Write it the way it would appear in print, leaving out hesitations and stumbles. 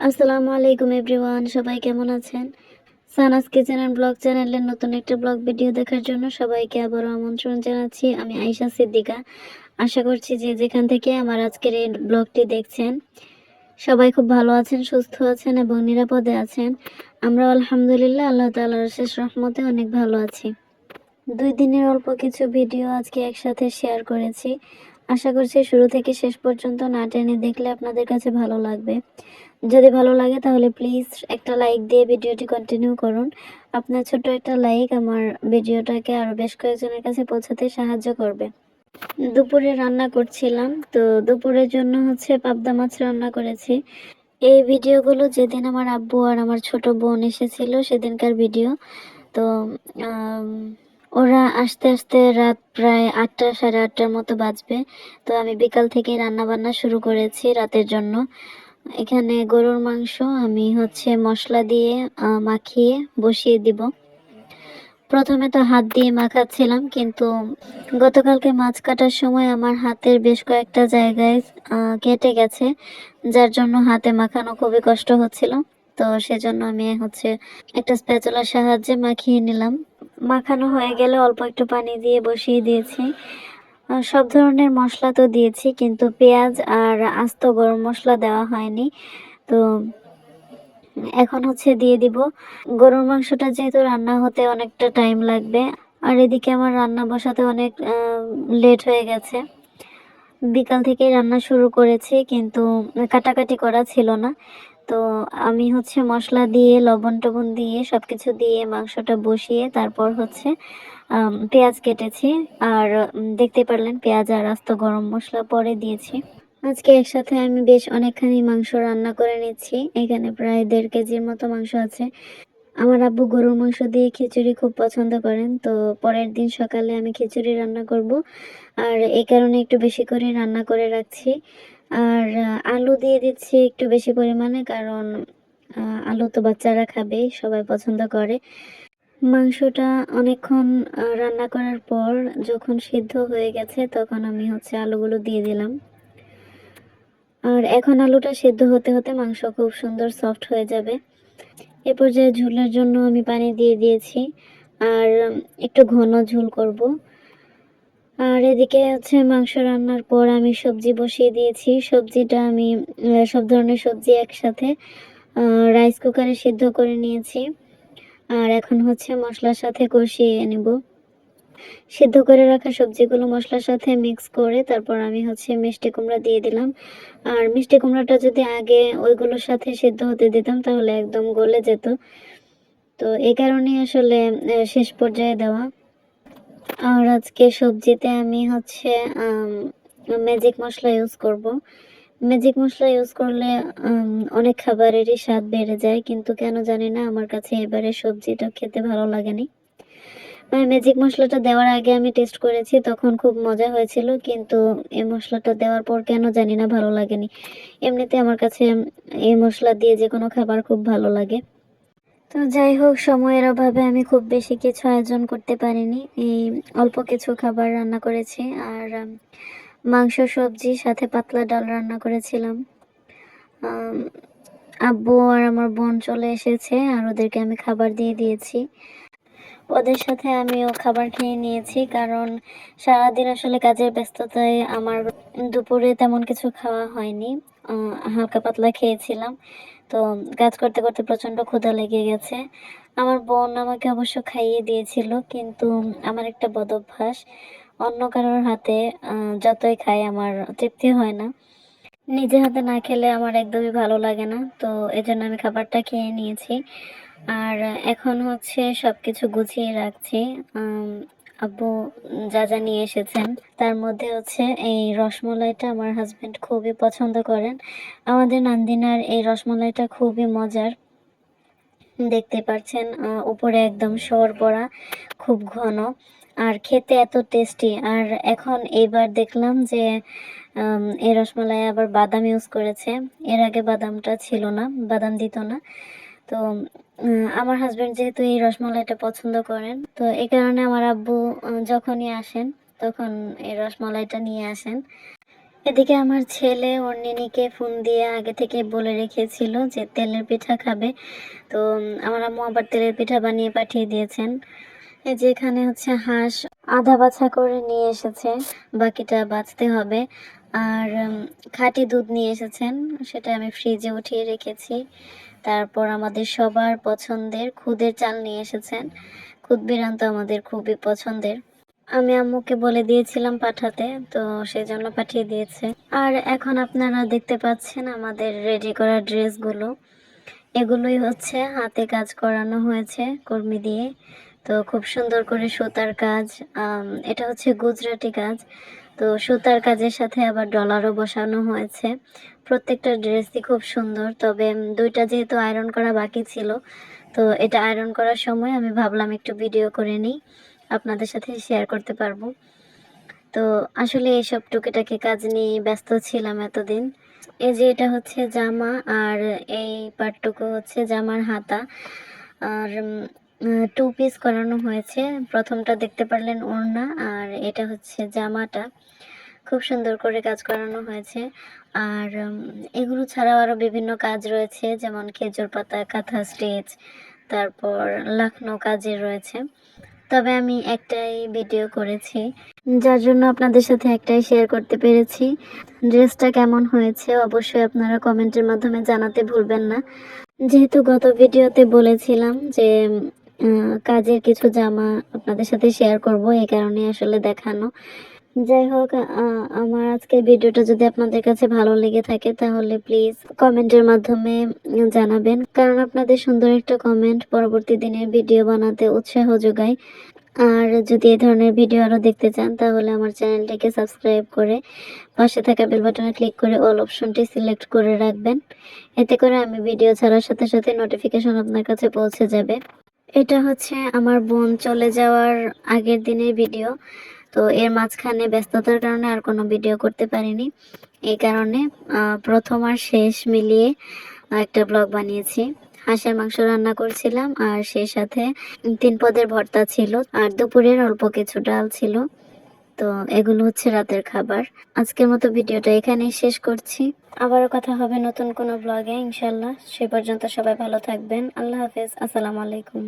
আসসালামু আলাইকুম এভরিওয়ান, সবাই কেমন আছেন? সানাস কিচেন অ্যান্ড ব্লগ চ্যানেলের নতুন একটা ব্লগ ভিডিও দেখার জন্য সবাইকে আবারও আমন্ত্রণ জানাচ্ছি। আমি আয়েশা সিদ্দিকা। আশা করছি যে যেখান থেকে আমার আজকের এই ব্লগটি দেখছেন সবাই খুব ভালো আছেন, সুস্থ আছেন এবং নিরাপদে আছেন। আমরা আলহামদুলিল্লাহ আল্লাহ তাআলার অশেষ রহমতে অনেক ভালো আছি। 2 দিনের অল্প কিছু ভিডিও আজকে একসাথে শেয়ার করেছি। আশা করছি শুরু থেকে শেষ পর্যন্ত না টেনে দেখলে আপনাদের কাছে ভালো লাগবে। যদি ভালো লাগে তাহলে প্লিজ একটা লাইক দিয়ে ভিডিওটি কন্টিনিউ করুন। আপনার ছোট্ট একটা লাইক আমার ভিডিওটাকে আরও বেশ কয়েকজনের কাছে পৌঁছাতে সাহায্য করবে। দুপুরে রান্না করছিলাম, তো দুপুরের জন্য পাবদা মাছ রান্না করেছি। এই ভিডিওগুলো যেদিন আমার আব্বু আর আমার ছোট বোন এসেছিল সেদিনকার ভিডিও। তো আম, ওরা আসতে আসতে রাত প্রায় 8টা, সাড়ে 8টার মতো বাজবে। তো আমি বিকাল থেকে রান্না বান্না শুরু করেছি রাতের জন্য। এখানে গরুর মাংস আমি মশলা দিয়ে মাখিয়ে বসিয়ে দিব। প্রথমে তো হাত দিয়ে মাখাচ্ছিলাম, কিন্তু গতকালকে মাছ কাটার সময় আমার হাতের বেশ কয়েকটা জায়গায় কেটে গেছে, যার জন্য হাতে মাখানো খুবই কষ্ট হচ্ছিল। তো সেজন্য আমি একটা স্প্যাচুলার সাহায্যে মাখিয়ে নিলাম। মাখানো হয়ে গেলে অল্প একটু পানি দিয়ে বসিয়ে দিয়েছি। সব ধরনের মশলা তো দিয়েছি, কিন্তু পেঁয়াজ আর আস্ত গরম মশলা দেওয়া হয়নি। তো এখন দিয়ে দিব। গরুর মাংসটা যেহেতু রান্না হতে অনেকটা টাইম লাগবে, আর এদিকে আমার রান্না বসাতে অনেক লেট হয়ে গেছে। বিকাল থেকেই রান্না শুরু করেছি, কিন্তু কাটাকাটি করা ছিল না। তো আমি মশলা দিয়ে লবণ টবণ দিয়ে সবকিছু দিয়ে মাংসটা বসিয়ে তারপর পেঁয়াজ কেটেছি। আর দেখতে পারলেন পেঁয়াজ আর আস্ত গরম মশলা পরে দিয়েছি। আজকে একসাথে আমি বেশ অনেকখানি মাংস রান্না করে নিচ্ছি। এখানে প্রায় 1.5 কেজির মতো মাংস আছে। আমার আব্বু গরুর মাংস দিয়ে খিচুড়ি খুব পছন্দ করেন, তো পরের দিন সকালে আমি খিচুড়ি রান্না করব। আর এই কারণে একটু বেশি করে রান্না করে রাখছি। আর আলু দিয়ে দিচ্ছি একটু বেশি পরিমাণে, কারণ আলু তো বাচ্চারা খাবে, সবাই পছন্দ করে। মাংসটা অনেকক্ষণ রান্না করার পর যখন সিদ্ধ হয়ে গেছে তখন আমি আলুগুলো দিয়ে দিলাম। আর এখন আলুটা সিদ্ধ হতে হতে মাংস খুব সুন্দর সফট হয়ে যাবে। এ পর্যায়ে ঝোলের জন্য আমি পানি দিয়ে দিয়েছি, আর একটু ঘন ঝোল করব। আর এদিকে মাংস রান্নার পর আমি সবজি বসিয়ে দিয়েছি। সবজিটা আমি সব ধরনের সবজি একসাথে রাইস কুকারে সিদ্ধ করে নিয়েছি। আর এখন মশলার সাথে কষিয়ে নেব। সিদ্ধ করে রাখা সবজিগুলো মশলার সাথে মিক্স করে তারপর আমি মিষ্টি কুমড়া দিয়ে দিলাম। আর মিষ্টি কুমড়াটা যদি আগে ওইগুলোর সাথে সিদ্ধ হতে দিতাম তাহলে একদম গলে যেত। তো এই কারণে আসলে শেষ পর্যায়ে দেওয়া। আর আজকে সবজিতে আমি ম্যাজিক মশলা ইউজ করব। ম্যাজিক মশলা ইউজ করলে অনেক খাবারেরই স্বাদ বেড়ে যায়, কিন্তু কেন জানি না আমার কাছে এবারে সবজিটা খেতে ভালো লাগেনি। ম্যাজিক মশলাটা দেওয়ার আগে আমি টেস্ট করেছি, তখন খুব মজা হয়েছিল, কিন্তু এই মশলাটা দেওয়ার পর কেন জানি না ভালো লাগেনি। এমনিতে আমার কাছে এই মশলা দিয়ে যে কোনো খাবার খুব ভালো লাগে। তো যাই হোক, সময়ের অভাবে আমি খুব বেশি কিছু আয়োজন করতে পারিনি। এই অল্প কিছু খাবার রান্না করেছি। আর মাংস, সবজি, সাথে পাতলা ডাল রান্না করেছিলাম। আব্বু আর আমার বোন চলে এসেছে, আর ওদেরকে আমি খাবার দিয়ে দিয়েছি। ওদের সাথে আমিও খাবার খেয়ে নিয়েছি, কারণ সারাদিন আসলে কাজের ব্যস্ততায় আমার দুপুরে তেমন কিছু খাওয়া হয়নি। হালকা পাতলা খেয়েছিলাম। তো কাজ করতে করতে প্রচণ্ড ক্ষুধা লেগে গেছে। আমার বোন আমাকে অবশ্য খাইয়ে দিয়েছিল, কিন্তু আমার একটা বদ অভ্যাস, অন্য কারোর হাতে যতই খাই আমার তৃপ্তি হয় না। নিজে হাতে না খেলে আমার একদমই ভালো লাগে না। তো এজন্য আমি খাবারটা খেয়ে নিয়েছি। আর এখন সবকিছু গুছিয়ে রাখছি। আব্বু যা যা নিয়ে এসেছেন তার মধ্যে এই রসমলাইটা আমার হাজবেন্ড খুবই পছন্দ করেন। আমাদের নান্দিনার এই রসমলাইটা খুবই মজার। দেখতে পাচ্ছেন উপরে একদম সর পড়া, খুব ঘন, আর খেতে এত টেস্টি। আর এখন এবার দেখলাম যে এই রসমালাই আবার বাদাম ইউজ করেছে। এর আগে বাদামটা ছিল না, বাদাম দিত না। তো আমার হাজবেন্ড যেহেতু এই রসমালাইটা পছন্দ করেন, তো এই কারণে আমার আব্বু যখনই আসেন তখন এই রসমালাইটা নিয়ে আসেন। এদিকে আমার ছেলে ওর নিনিকে ফোন দিয়ে আগে থেকে বলে রেখেছিল যে তেলের পিঠা খাবে। তো আমার আম্মু আবার তেলের পিঠা বানিয়ে পাঠিয়ে দিয়েছেন। এই যে এখানে হচ্ছে হাঁস আধা বাছা করে নিয়ে এসেছে, বাকিটা বাছতে হবে। আর খাঁটি দুধ নিয়ে এসেছেন, সেটা আমি ফ্রিজে উঠিয়ে রেখেছি। তারপর আমাদের সবার পছন্দের খুদের চাল নিয়ে এসেছেন। খুদ বিরান তো আমাদের খুবই পছন্দের। আমি আম্মুকে বলে দিয়েছিলাম পাঠাতে, তো সেজন্য পাঠিয়ে দিয়েছে। আর এখন আপনারা দেখতে পাচ্ছেন আমাদের রেডি করা ড্রেসগুলো। এগুলোই হচ্ছে হাতে কাজ করানো হয়েছে কর্মী দিয়ে। তো খুব সুন্দর করে সুতার কাজ, এটা হচ্ছে গুজরাটি কাজ। তো সুতার কাজের সাথে আবার ডলারও বসানো হয়েছে। প্রত্যেকটা ড্রেসই খুব সুন্দর। তবে দুইটা যেহেতু আয়রন করা বাকি ছিল, তো এটা আয়রন করার সময় আমি ভাবলাম একটু ভিডিও করে নিই, আপনাদের সাথে শেয়ার করতে পারবো। তো আসলে এইসব টুকিটাকি কাজ নিয়ে ব্যস্ত ছিলাম এতদিন। এই যে এটা হচ্ছে জামা, আর এই পার্টটুকু হচ্ছে জামার হাতা। আর 2 পিস করানো হয়েছে। প্রথমটা দেখতে পারলেন ওড়না, আর এটা হচ্ছে জামাটা। খুব সুন্দর করে কাজ করানো হয়েছে। আর এগুলো ছাড়াও আরও বিভিন্ন কাজ রয়েছে, যেমন খেজুর পাতা, কাঁথা স্টিচ, তারপর লাখনো কাজের রয়েছে। তবে আমি একটাই ভিডিও করেছি, যার জন্য আপনাদের সাথে একটাই শেয়ার করতে পেরেছি। ড্রেসটা কেমন হয়েছে অবশ্যই আপনারা কমেন্টের মাধ্যমে জানাতে ভুলবেন না। যেহেতু গত ভিডিওতে বলেছিলাম যে কাজের কিছু জামা আপনাদের সাথে শেয়ার করব, এই কারণে আসলে দেখানো। যাই হোক, আমার আজকের ভিডিওটা যদি আপনাদের কাছে ভালো লেগে থাকে তাহলে প্লিজ কমেন্টের মাধ্যমে জানাবেন, কারণ আপনাদের সুন্দর একটা কমেন্ট পরবর্তী দিনের ভিডিও বানাতে উৎসাহ যোগায়। আর যদি এই ধরনের ভিডিও আরও দেখতে চান তাহলে আমার চ্যানেলটিকে সাবস্ক্রাইব করে পাশে থাকা বেল বাটনে ক্লিক করে অল অপশনটি সিলেক্ট করে রাখবেন। এতে করে আমি ভিডিও ছাড়ার সাথে সাথে নোটিফিকেশন আপনার কাছে পৌঁছে যাবে। এটা হচ্ছে আমার বোন চলে যাওয়ার আগের দিনের ভিডিও। তো এর মাঝখানে ব্যস্ততার কারণে আর কোনো ভিডিও করতে পারিনি। এই কারণে প্রথম আর শেষ মিলিয়ে একটা ব্লগ বানিয়েছি। হাঁসের মাংস রান্না করছিলাম, আর সেই সাথে 3 পদের ভর্তা ছিল, আর দুপুরের অল্প কিছু ডাল ছিল। তো এগুলো হচ্ছে রাতের খাবার। আজকের মতো ভিডিওটা এখানেই শেষ করছি। আবারও কথা হবে নতুন কোনো ব্লগে ইনশাল্লাহ। সে পর্যন্ত সবাই ভালো থাকবেন। আল্লাহ হাফেজ। আসসালামু আলাইকুম।